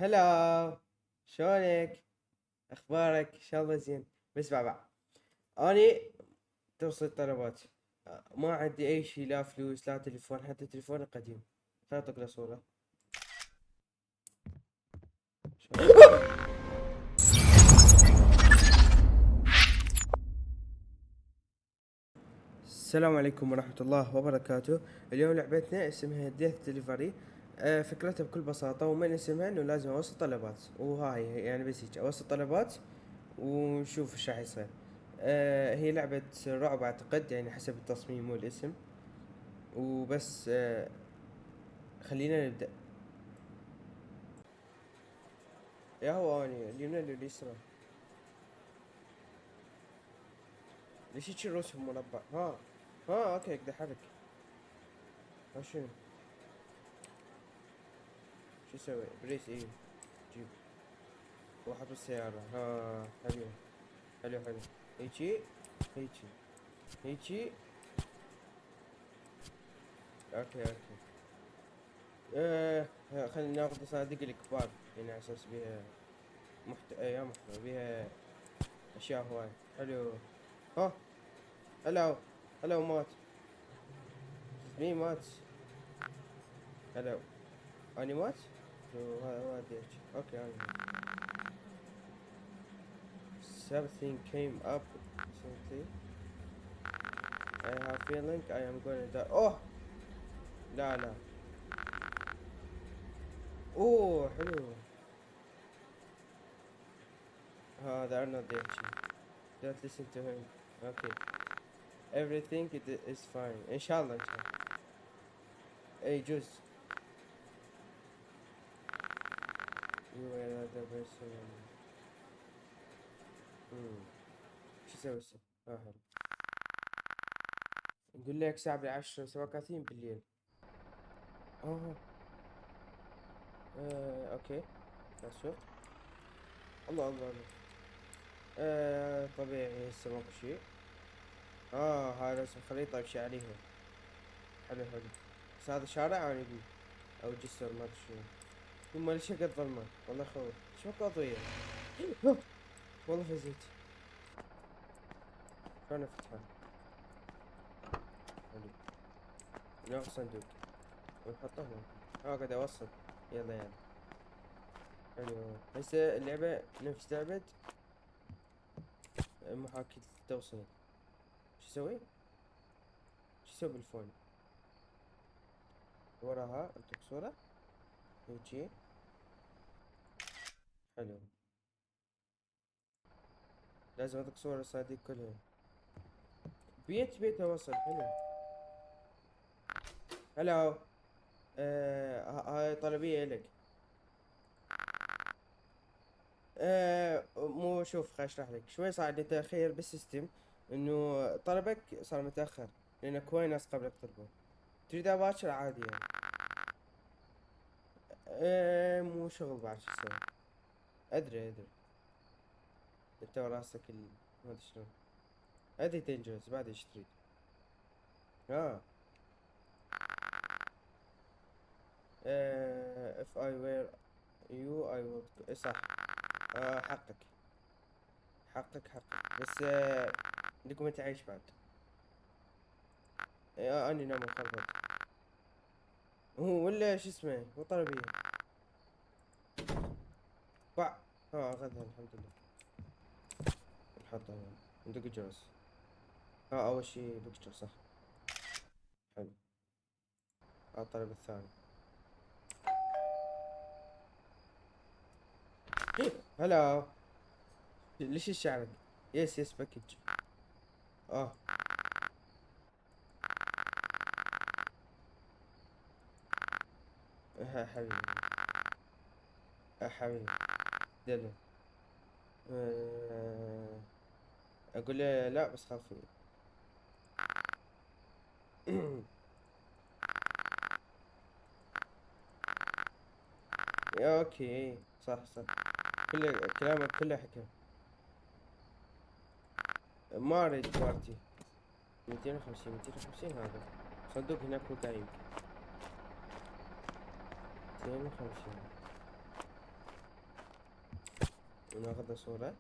هلا، شلونك؟ اخبارك؟ ان شاء الله زين. بس بابا، اني توصل طلبات. ما عندي اي شيء، لا فلوس لا تليفون، حتى تليفوني قديم. خليني اعطيك له صورة. السلام عليكم ورحمة الله وبركاته. اليوم لعبتنا اسمها ديث ديليفري. فكرتها بكل بساطة، ومن اسمها انه لازم اوصل طلبات، وهاي يعني بس هيك اوصل طلبات ونشوف ايش راح يصير. هي لعبة رعب اعتقد، يعني حسب التصميم والاسم. وبس. خلينا نبدأ. يا هو اني اليمين ولا اليسرى؟ ليش هيك الرسم مربع؟ ها اوكي اقدر احرك. شنو؟ شو اسوي؟ بريس ايه؟ جيب. واحد بالسيارة. حلو. حلو. هيجي. هيجي. هيجي. اوكي. خلينا ناخذ صناديق الكبار، يعني على اساس بيها يا محتوى بيها اشياء هواي. حلو. ها. هلو. هلو مات. مين مات؟ هلو. اني مات؟ هذا اوكي اني. Something came up recently. I have feeling I am gonna die. اوه. لا. اوه حلو. هذا ارنولد يحكي. Don't listen to him. Okay. Everything is fine. ان شاء الله. اي جزء. You were the person. شو اسوي هسه؟ حلو. نقول لك الساعة 10:37 بالليل. اه. اوكي. اسوق. الله. طبيعي هسه ماكو شي. هاي رسم خريطة امشي عليها. حلو. بس هذا شارع انا اقول، او جسر ما ادري شنو. ثم ليش هالقد ظلمة؟ والله خوف. شو ماكو اضوية؟ والله فزيت. شلون افتحها؟ حلو. ناخذ صندوق ونحطه هون. قاعد اوصل. يلا. حلو. هسه اللعبة نفس لعبة محاكاة التوصيل. شو اسوي؟ شو اسوي بالفون؟ وراها انطيك صورة. هيجي. حلو. لازم اعطيك صورة الصناديق كلها. بيت اوصل. حلو. هلو. هاي طلبية إلك. مو شوف، خل اشرح لك شوي. صار عندي تأخير بالسيستم، انه طلبك صار متأخر لان كوي ناس قبلك طلبوا. تريد باكر عادي يعني. مو شغل بعد شو اسوي. ادري. انت وراسك ما ادري شلون. ادري تنجز بعد ايش تريد. اه if I were you I would صح. حقك. بس لكم تعيش بعد. اني نام مخربط. هو ولا شو اسمه مو طلبية. باع. اخذها الحمد لله. نحطها هون. ندق الجرس. اول شي بكتشر صح. حلو. الطلب الثاني. هلا. ليش شعرك؟ يس باكج. اه. حبيبي. حبيبي. دلو. آه اقول له لا بس خافي. اوكي صح. كل كلامك كله حكم. ما اريد بارتي. 250 هذا. صندوق هناك وقاع يمكن. 250. وناخذ صورة.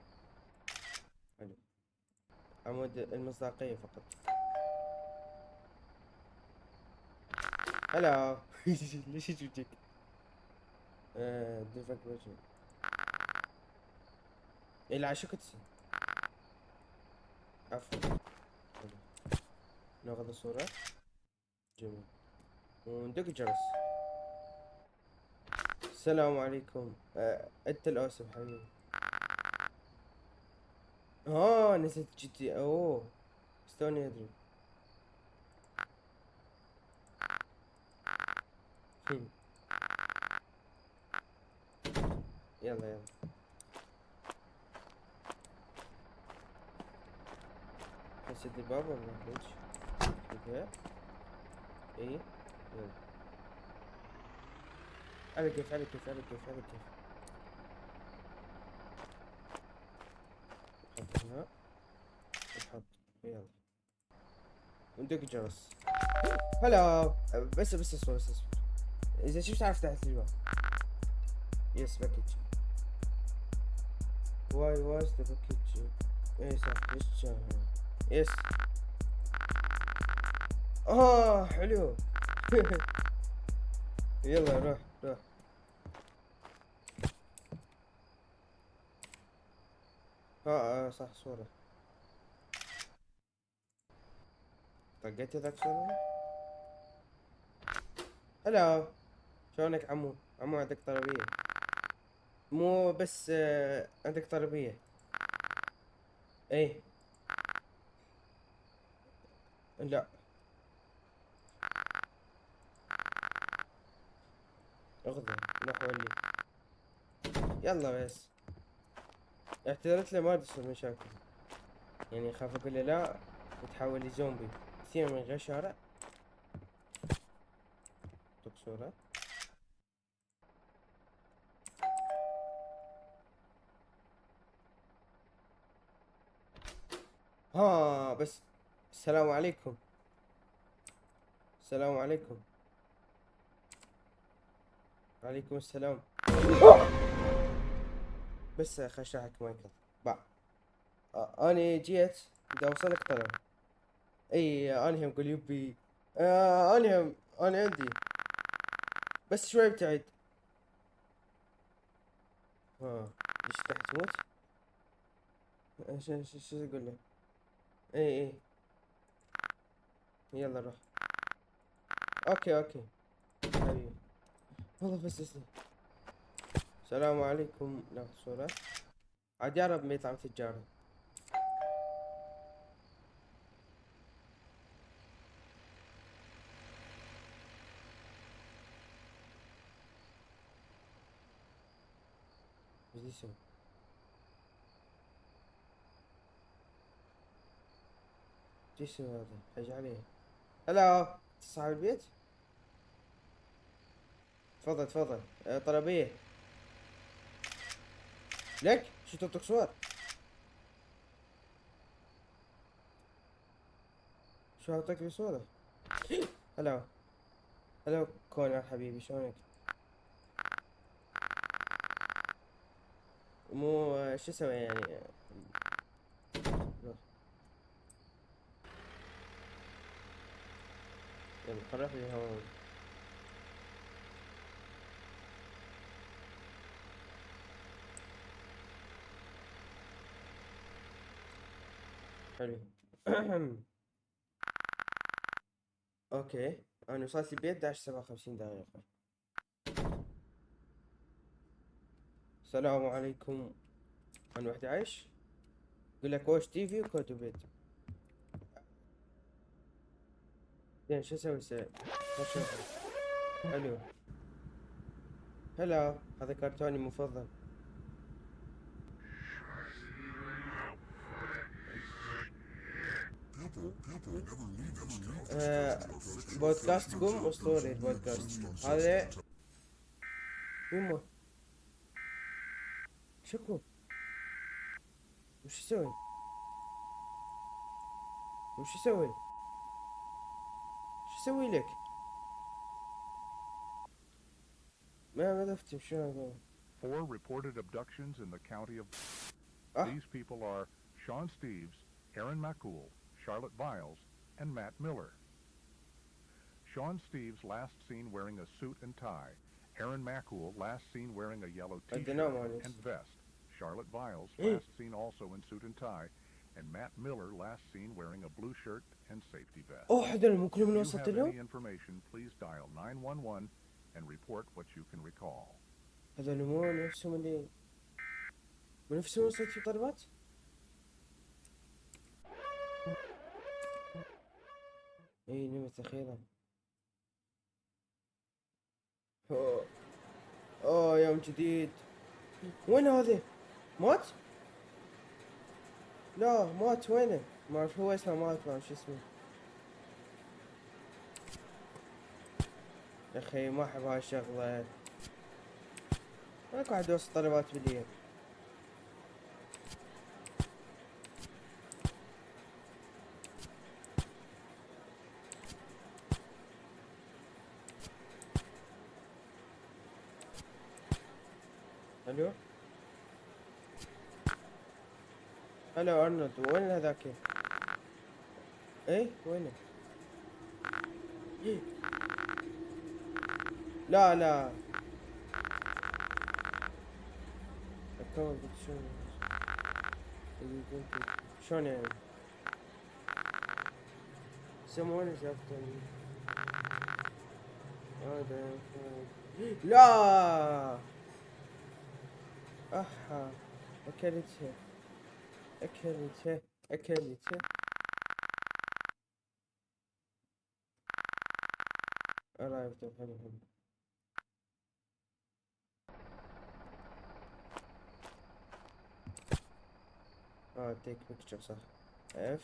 حلو. عمود المصداقية فقط. هلا. ليش يجيك؟ دفك وجهي. إلى شو كنت؟ عفوا. حلو. ناخذ الصورة. جميل. وندق الجرس. السلام عليكم. انت الاسم حبيبي. نسيت جيتي. اوه، استوني ادري. يلا يلا. نسيت الباب ولا ليش؟ كذا. ايه. يلا. على كيف على كيف على كيف على كيف. نحط هنا. نحط. يلا. وندق الجرس. هلا. بس اصبر بس اصبر. اذا شفت تعرف تحت الباب. يس باكج. واي واز ذا باكج. ايه صح ليش يس. حلو. يلا روح روح. صح صورة. طقيت ذاك صورة. هلا. شلونك عمو؟ عمو عندك طلبية؟ مو بس عندك طلبية. ايه. لا. اخذه. روح ولي. يلا بس. اعتذرت له ما تصير مشاكل. يعني اخاف اقول له لا وتحول لي زومبي. كثير من غير شارع. طق صورة. بس. السلام عليكم. السلام عليكم. وعليكم السلام. بس خشعك مايكل. باع. انا جيت بدي اوصلك طلب. اي انا هم قول يبي. انا عندي. بس شوي ابتعد. ليش تحت تموت؟ شو اقول له؟ اي. يلا روح. اوكي حبيبي. والله بس اسمع. السلام عليكم. ناخذ صورة. عاد يعرف مطعم تجاري. ايش يسوي؟ ايش يسوي هذا؟ حاج عليه. هلا صاحب البيت. تفضل تفضل. طلبية. لك شو تطلق صور؟ شو اعطيك بصورة؟ هلا. هلا كونر حبيبي شلونك؟ مو شو اسوي يعني. روح. يلا خرج لي هون. حلو. اوكي. انا وصلت البيت 11:57 دقيقة. السلام عليكم. انا 11. يقول لك وش تي في وكوتو بيت. زين شو اسوي نشوف. حلو. هلا هذا كرتوني المفضل. بودكاستكم اسطوري البودكاست هذا. يمه. شكو. وش يسوي؟ وش يسوي؟ شو يسوي لك؟ ما فهمت شو هذا. 4 reported abductions in the county of... اه These people are Sean Steves, Aaron McCool, Charlotte Viles, and Matt Miller. Sean Steves last seen wearing a suit and tie. Aaron McCool last seen wearing a yellow I don't know t-shirt مانيس. and vest. Charlotte Viles last seen also in suit and tie. And Matt Miller last seen wearing a blue shirt and safety vest. اوه هذول مو كلهم If you وصلت have لهم؟ any information, please dial 911 and report what you can recall. هذول مو نفسهم اللي مو نفسهم وصلت في طلبات؟ اي نمت اخيرا. اوه اوه يوم جديد. وين هذا؟ مات؟ لا مات وينه؟ ما اعرف هو اسمه مات ما اعرف شو اسمه. يا اخي ما احب هاي الشغلة. ماكو احد يوصل طلبات بالليل. الو الو ارنولد وين هذاك؟ ايه وينه؟ إيه. لا لا الكون قلت شلون شلون يعني؟ سموني شافتني هذا لا احا اكلتها اكلتها اكلتها arrived حلو حلو. take picture صح. F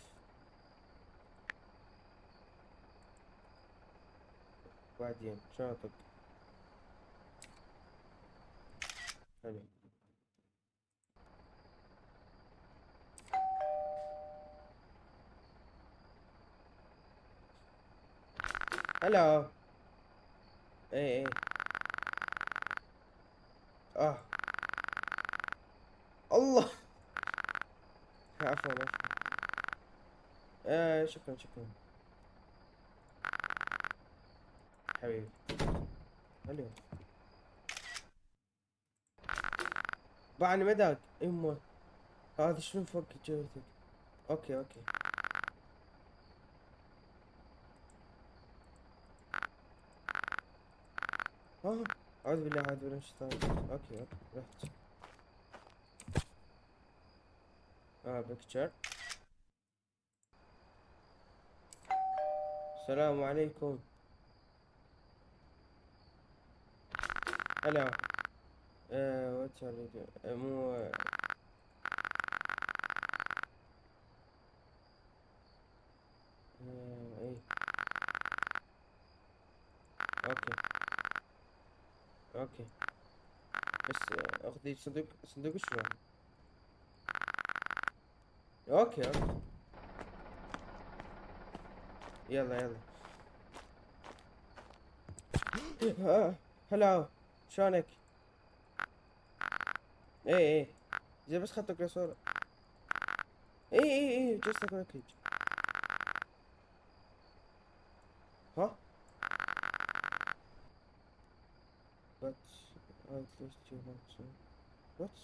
بعدين شلون اطق؟ حلو. هلا ايه ايه اه الله عفوا عفوا شكرا شكرا حبيبي. حلو بعد مداك امه هذا شنو فوق جوتك؟ اوكي اوكي اه اعوذ بالله اعوذ بالله من الشيطان. اوكي اوكي رحت. بكتشر. السلام عليكم. هلا وات ار مو ايه اوكي اوكي بس اخذي صندوق صندوق شلون؟ اوكي اوكي يلا يلا. هلا شلونك؟ ايه ايه زي بس خدتك صورة. ايه ايه ايه جست اكل ها but at least you want to what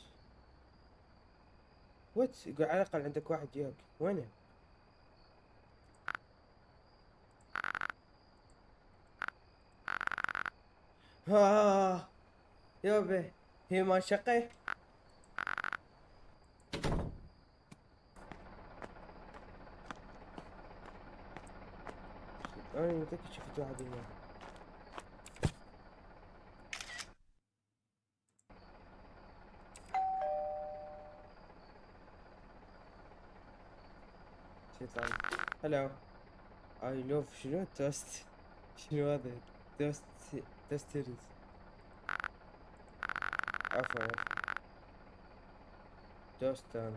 what يقول على الاقل عندك واحد وياك وينه؟ ها يابا هي ما شقه. انا متأكد شفت واحد هنا. شيطان. هلا اي لوف شنو توست شنو هذا توست توسترز عفوا توستر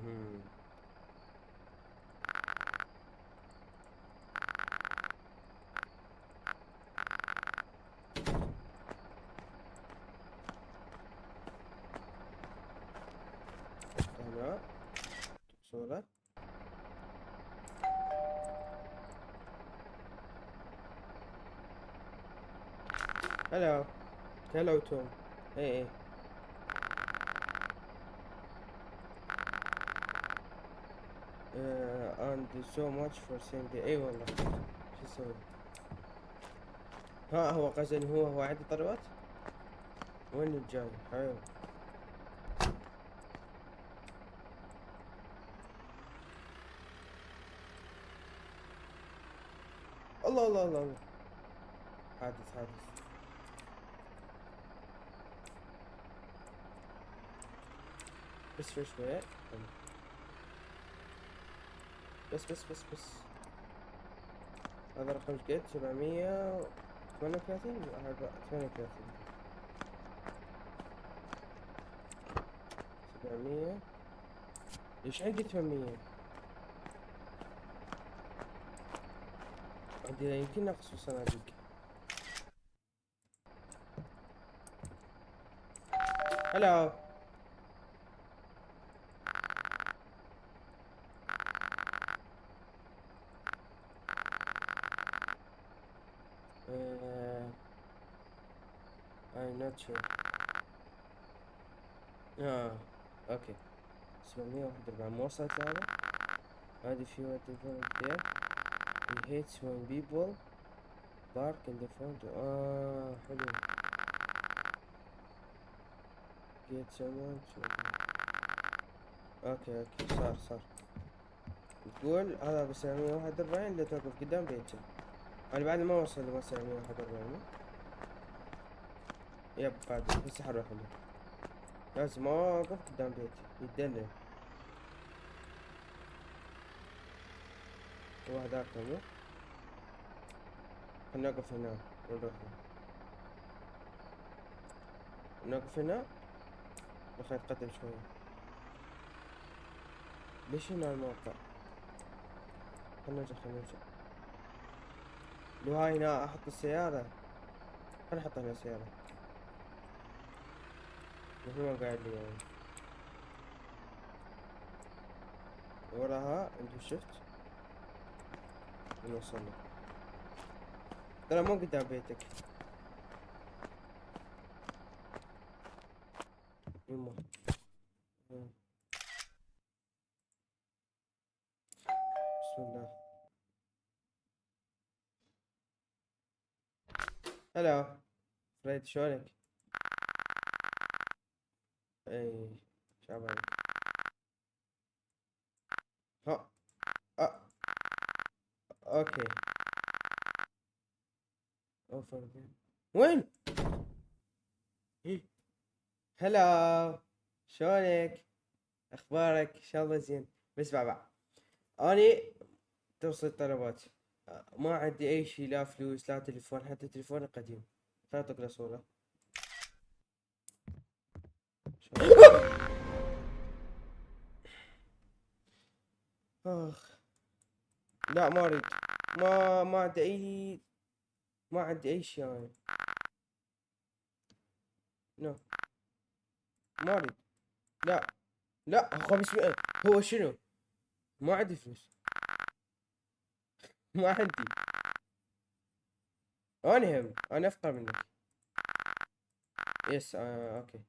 هلا. هلا توم. ايه ايه. and so much for saying the اي والله. شو اسوي؟ ها هو قصدي هو عندي طلبات. وين الجاي؟ حلو. الله الله الله الله. حادث حادث. بس في شوية. بس هذا رقم جديد 738 38 700. ليش عندي 800؟ عندي يمكن نقص صناديق. هلا. I'm not sure. اوكي. 741 مو وصلت هذا. هذه في whatever there. He hates when people park in the front. حلو. Get someone to. اوكي صار. تقول هذا ب 741 اللي توقف قدام بيتي. انا بعد ما وصل ل 741. يب بعد هسه حروح له. لازم اوقف قدام بيتي يتدلل. هو هذاك مو. خلنا نوقف هنا ونروح له. نوقف هنا. خلينا نتقدم شوية. ليش هنا الموقع؟ خلنا نرجع. لو هاي هنا احط السيارة. خلنا نحط هنا السيارة. مثل ما قاعد لي يعني. وراها انتو شفت. نوصل. ترى مو قدام بيتك. يما. بسم الله. هلا فريد شلونك؟ اي شعبان. ها. اوكي. اوفر. وين؟ هلا. شلونك؟ اخبارك؟ ان شاء الله زين. بس بابا اني توصل طلبات. ما عندي اي شيء، لا فلوس لا تليفون، حتى تليفوني قديم. خليني له صورة. اخ. لا ما اريد. ما عندي اي. ما عندي اي شيء يعني. نو. ما اريد. لا 500. هو شنو؟ ما عندي فلوس. ما عندي. انا افقر منك. يس اوكي.